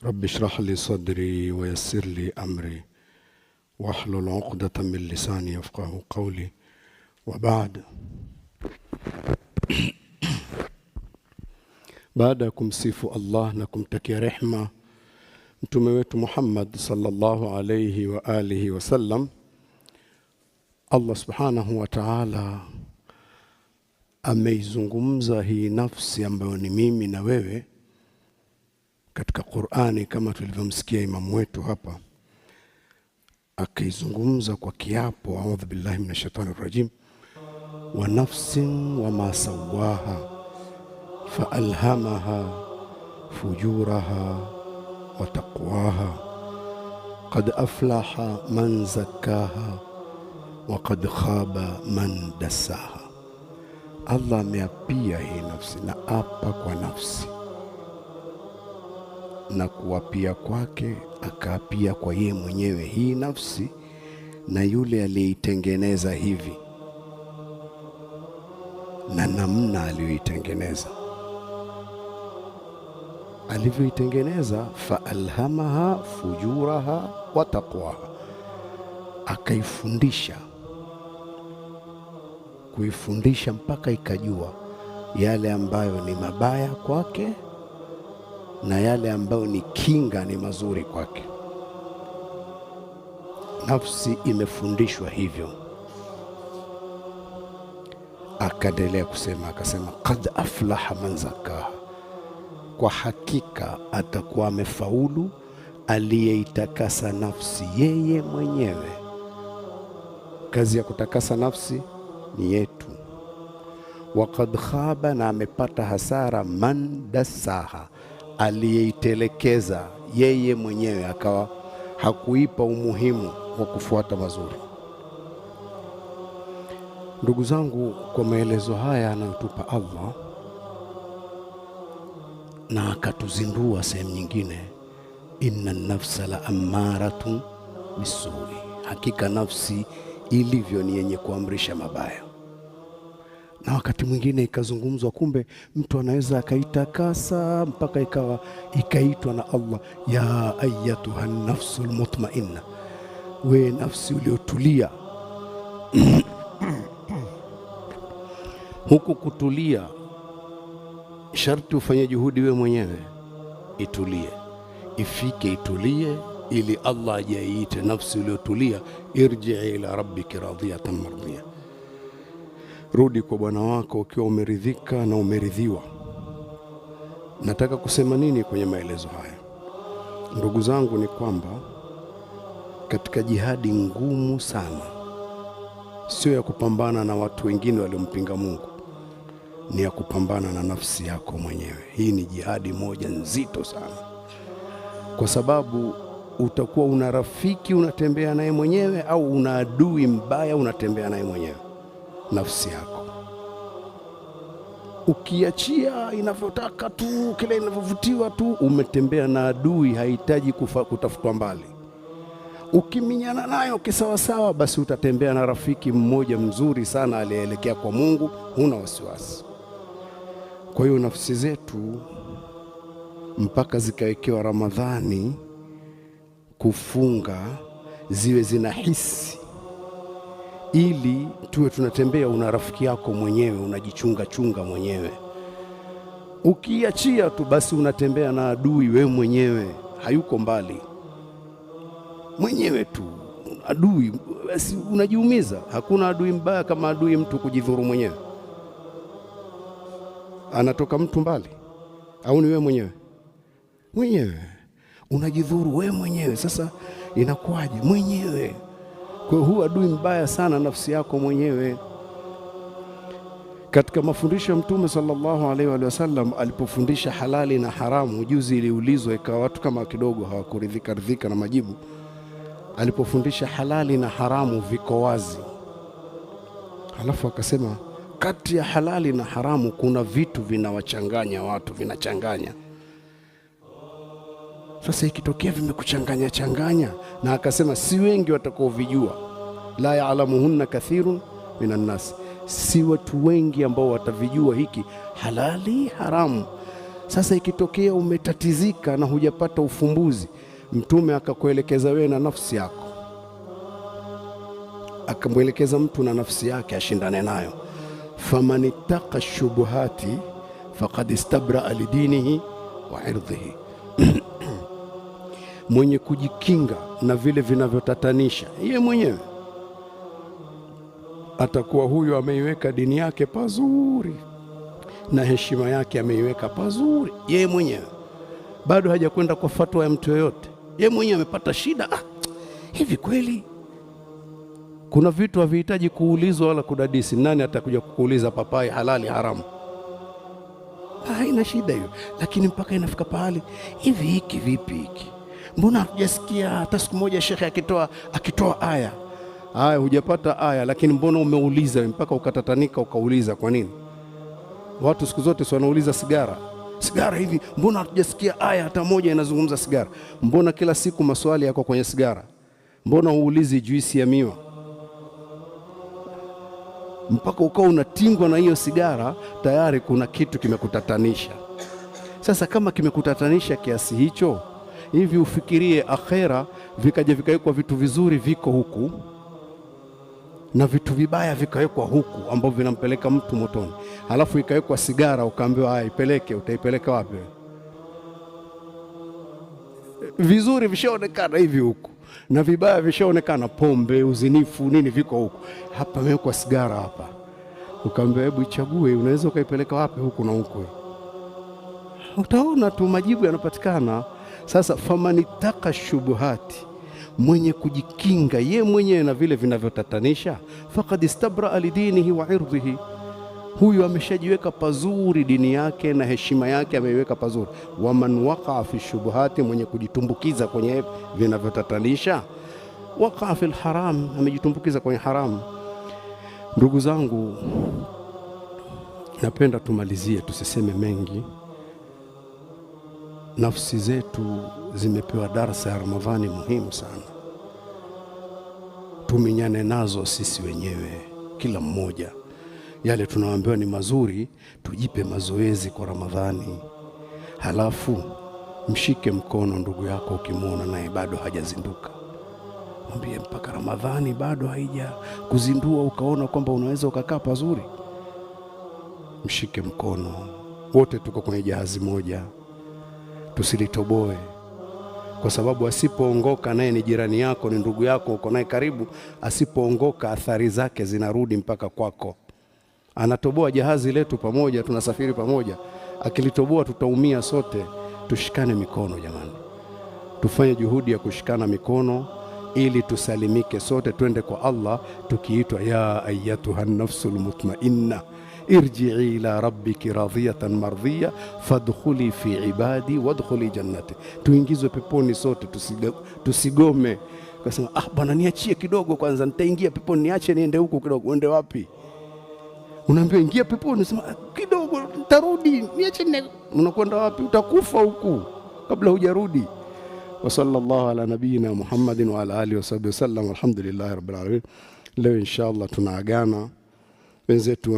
رب اشرح لي صدري ويسر لي أمري واحلل عقدة من لساني يفقه قولي وبعد. Baada ya kumsifu Allah na kumtakia rehma mtume wetu Muhammad sallallahu alayhi wa alihi wasallam, Allah subhanahu wa ta'ala ameizungumza hii nafsi ambayo ni mimi na wewe katika Qur'ani, kama tulivyomsikia imamu wetu hapa akaizungumza kwa kiapo, a'udhu billahi minash shaitani rajim, wa nafsin wa ma sawaha fa alhamaha fujuraha wa taqwaha qad aflaha man zakkaha wa qad khaba man dassaha. Allah ameapia hii nafsi, na apa kwa nafsi, na kuapia kwake akaapia kwa yeye mwenyewe hii nafsi na yule aliyeitengeneza hivi na namna aliyoitengeneza. Alivyoitengeneza, fa alhamaha fujuraha wa taqwaha, akaifundisha, kuifundisha mpaka ikajua yale ambayo ni mabaya kwake na yale ambayo ni kinga, ni mazuri kwake. Nafsi imefundishwa hivyo. Akaendelea kusema, akasema qad aflaha man zakaha, kwa hakika atakuwa amefaulu aliyeitakasa nafsi yeye mwenyewe. Kazi ya kutakasa nafsi ni yetu. Wa qad khaba, na amepata hasara, man dassaha, aliyeitelekeza yeye mwenyewe, akawa hakuipa umuhimu wa kufuata mazuri. Ndugu zangu, kwa maelezo haya anayotupa Allah, na akatuzindua sehemu nyingine, inna nafsa la ammaratun bisuri, hakika nafsi ilivyo ni yenye kuamrisha mabaya. Na wakati mwingine ikazungumzwa, kumbe mtu anaweza akaitakasa mpaka ikaitwa na Allah, ya ayyatuha nafsul mutmainna, we nafsi uliotulia. Huku kutulia sharti ufanye juhudi we mwenyewe, itulie, ifike itulie, ili Allah ajiite nafsi uliotulia, irji'i ila rabbiki radiyatan mardiyah, rudi kwa Bwana wako ukiwa umeridhika na umeridhiwa. Nataka kusema nini kwenye maelezo haya? Ndugu zangu, ni kwamba katika jihadi ngumu sana, sio ya kupambana na watu wengine waliompinga Mungu, ni ya kupambana na nafsi yako mwenyewe. Hii ni jihadi moja nzito sana, kwa sababu utakuwa una rafiki unatembea naye mwenyewe, au una adui mbaya unatembea naye mwenyewe, nafsi yako. Ukiachia inavyotaka tu, kile inavyovutiwa tu, umetembea na adui, hahitaji kutafutwa mbali. Ukiminyana nayo kisawasawa, basi utatembea na rafiki mmoja mzuri sana aliyeelekea kwa Mungu, huna wasiwasi. Kwa hiyo nafsi zetu mpaka zikawekewa Ramadhani kufunga, ziwe zinahisi, ili tuwe tunatembea, una rafiki yako mwenyewe, unajichunga chunga mwenyewe. Ukiachia tu, basi unatembea na adui wewe mwenyewe, hayuko mbali, mwenyewe tu adui, basi unajiumiza. Hakuna adui mbaya kama adui mtu kujidhuru mwenyewe. Anatoka mtu mbali, au ni wewe mwenyewe? Mwenyewe unajidhuru wewe mwenyewe. Sasa inakuwaje? Mwenyewe. Kwa hiyo huu adui mbaya sana, nafsi yako mwenyewe. Katika mafundisho ya Mtume sallallahu alaihi wa sallam alipofundisha halali na haramu, juzi iliulizwa ikawa watu kama kidogo hawakuridhika na majibu. Alipofundisha halali na haramu viko wazi, halafu akasema kati ya halali na haramu kuna vitu vinawachanganya watu, vinachanganya. Sasa ikitokea vimekuchanganya changanya, na akasema si wengi watakaovijua, la ya'lamuhunna kathirun minan nas, si watu wengi ambao watavijua hiki halali haramu. Sasa ikitokea umetatizika na hujapata ufumbuzi, Mtume akakuelekeza wewe na nafsi yako, akamwelekeza mtu na nafsi yake ashindane nayo. Faman ittaqa shubuhati faqad istabraa lidinihi wa irdhihi mwenye kujikinga na vile vinavyotatanisha yeye mwenyewe, atakuwa huyo ameiweka dini yake pazuri na heshima yake ameiweka pazuri yeye mwenyewe. Bado hajakwenda kwa fatwa ya mtu yoyote, yeye mwenyewe amepata shida. Hivi kweli kuna vitu havihitaji kuulizwa wala kudadisi. Nani atakuja kukuuliza papai halali haramu? Haina shida hiyo, lakini mpaka inafika pahali hivi, hiki vipi hiki? Mbona hatujasikia hata siku moja shekhe akitoa aya? Hujapata aya, lakini mbona umeuliza mpaka ukatatanika ukauliza kwa nini? Watu siku zote si wanauliza sigara hivi, mbona hatujasikia aya hata moja inazungumza sigara? Mbona kila siku maswali yako kwenye sigara? Mbona uulizi juisi ya miwa? Mpaka ukao unatingwa na hiyo sigara, tayari kuna kitu kimekutatanisha. Sasa kama kimekutatanisha kiasi hicho, hivi ufikirie akhera vikaja vikawekwa vitu vizuri viko huku na vitu vibaya vikawekwa huku ambavyo vinampeleka mtu motoni, halafu ikawekwa sigara ukaambiwa ipeleke, utaipeleka wapi? Vizuri vishaonekana hivi huku na vibaya vishaonekana, pombe, uzinifu, nini viko huku. Hapa imewekwa sigara hapa, ukaambiwa hebu ichague, unaweza ukaipeleka wapi huku na huku? Utaona tu majibu yanapatikana. Sasa famanitaka shubuhati, mwenye kujikinga ye mwenyewe na vile vinavyotatanisha, faqad istabra lidinihi wa irdhihi, huyu ameshajiweka pazuri dini yake na heshima yake ameiweka pazuri. Waman waqa fi shubuhati, mwenye kujitumbukiza kwenye vinavyotatanisha, waqa fi alharam, amejitumbukiza kwenye haramu. Ndugu zangu, napenda tumalizie, tusiseme mengi. Nafsi zetu zimepewa darasa ya Ramadhani muhimu sana, tuminyane nazo sisi wenyewe, kila mmoja. Yale tunaambiwa ni mazuri, tujipe mazoezi kwa Ramadhani. Halafu mshike mkono ndugu yako, ukimwona naye bado hajazinduka, mwambie mpaka Ramadhani bado haija kuzindua, ukaona kwamba unaweza ukakaa pazuri, mshike mkono. Wote tuko kwenye jahazi moja, tusilitoboe, kwa sababu asipoongoka, naye ni jirani yako, ni ndugu yako, uko naye karibu, asipoongoka athari zake zinarudi mpaka kwako. Anatoboa jahazi letu pamoja, tunasafiri pamoja, akilitoboa tutaumia sote. Tushikane mikono jamani, tufanye juhudi ya kushikana mikono ili tusalimike sote, twende kwa Allah tukiitwa ya ayyatuha nafsul mutmainna irji'i ila rabbiki radiyatan mardhiya fadkhuli fi ibadi wadkhuli jannati. Tuingizwe peponi sote, tusigome kusema bwana niachie kidogo kwanza nitaingia peponi, niache niende huko kidogo. Uende wapi? Unaambia ingia peponi, sema kidogo nitarudi, niache. Unakwenda wapi? Utakufa huku kabla hujarudi. Wa sallallahu ala nabiyina Muhammadin wa ala alihi wa sahbihi wasallam. Alhamdulillahi rabbil alamin. Leo inshallah tunaagana wenzetu